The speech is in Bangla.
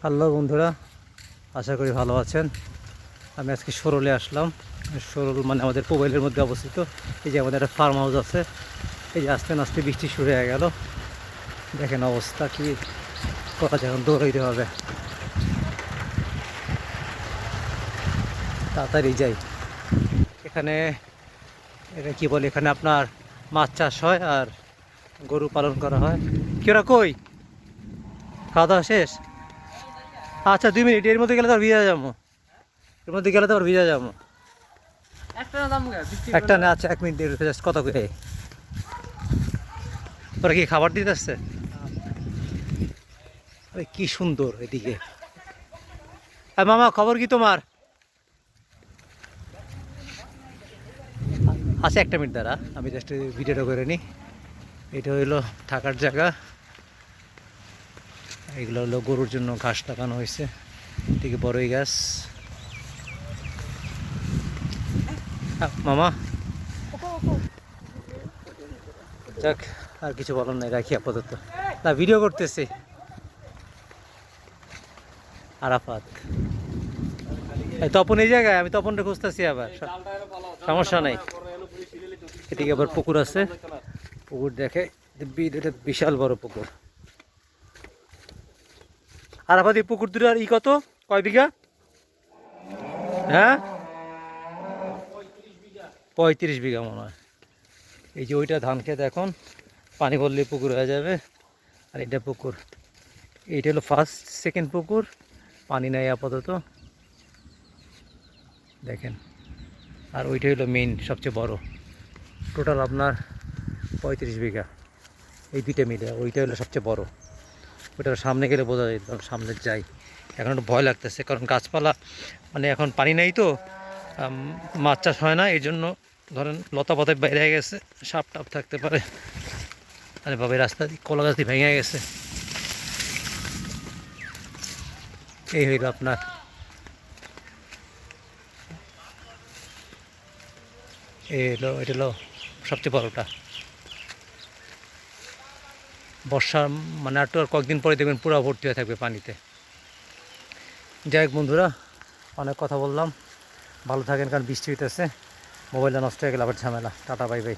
হ্যালো বন্ধুরা, আশা করি ভালো আছেন। আমি আজকে সরলে আসলাম। সরল মানে আমাদের মোবাইলের মধ্যে অবস্থিত। এই যে আমাদের একটা ফার্ম হাউস আছে। এই যে আস্তে আস্তে বৃষ্টি শুরু হয়ে গেল। দেখেন অবস্থা কি করা যায়, এখন দৌড়াইতে হবে, তাড়াতাড়ি যাই। এখানে এটা কি বলে, এখানে আপনার মাছ চাষ হয় আর গরু পালন করা হয়। কেরা কই খাওয়া দাওয়া শেষ? আচ্ছা 2 মিনিট, এর মধ্যে গেলে তো আর ভিজা যাবো। এর মধ্যে গেলে তো আর ভিজা যাবো। একটা না, আচ্ছা 1 মিনিট জাস্ট কত করে ওরা কি খাবার দিতে আসছে? আরে কি সুন্দর এদিকে। মামা খবর কি তোমার? আচ্ছা 1 মিনিট দ্বারা আমি জাস্ট ভিডিওটা করে নিই। এটা হইলো থাকার জায়গা। এগুলো হলো গরুর জন্য ঘাস লাগানো হয়েছে। এদিকে বড়ই গাছ। মামা যাক, আর কিছু বলার নাই, রাখি আপাতত। না ভিডিও করতেছি। আরাফাত এই তপন এই জায়গায়, আমি তপনটা খুঁজতেছি আবার, সমস্যা নাই। এদিকে আবার পুকুর আছে, পুকুর দেখে এটা বিশাল বড় পুকুর। আরাফাত এই পুকুর দুটার কত, কয় বিঘা? হ্যাঁ 35 বিঘা মনে হয়। এই যে ওইটা ধান খেত, এখন পানি ভরলে পুকুর হয়ে যাবে। আর এটা পুকুর, এইটা হলো ফার্স্ট সেকেন্ড পুকুর, পানি নাই আপাতত দেখেন। আর ওইটা হলো মেইন সবচেয়ে বড়, টোটাল আপনার 35 বিঘা। এই দুইটা মিলে ওইটা হলো সবচেয়ে বড়। ওইটার সামনে গেলে বোঝা যায়, সামনে যাই। এখন একটু ভয় লাগতেছে, কারণ গাছপালা মানে এখন পানি নেই তো, মাছ চাষ হয় না, এই জন্য ধরেন লতা পাতায় বাইরে গেছে, সাপ টাপ থাকতে পারে। আরে বাবা, রাস্তা কলা গাছ দিয়ে ভেঙে গেছে। এই হইল আপনার এটা হলো সবচেয়ে বড়টা। বর্ষা মানে আর কয়েকদিন পরে দেখবেন পুরো ভর্তি হয়ে থাকবে পানিতে। যাই হোক বন্ধুরা, অনেক কথা বললাম, ভালো থাকেন, কারণ বৃষ্টি হইতেছে, মোবাইলটা নষ্ট হয়ে গেলে আবার ঝামেলা। Tata, bye bye.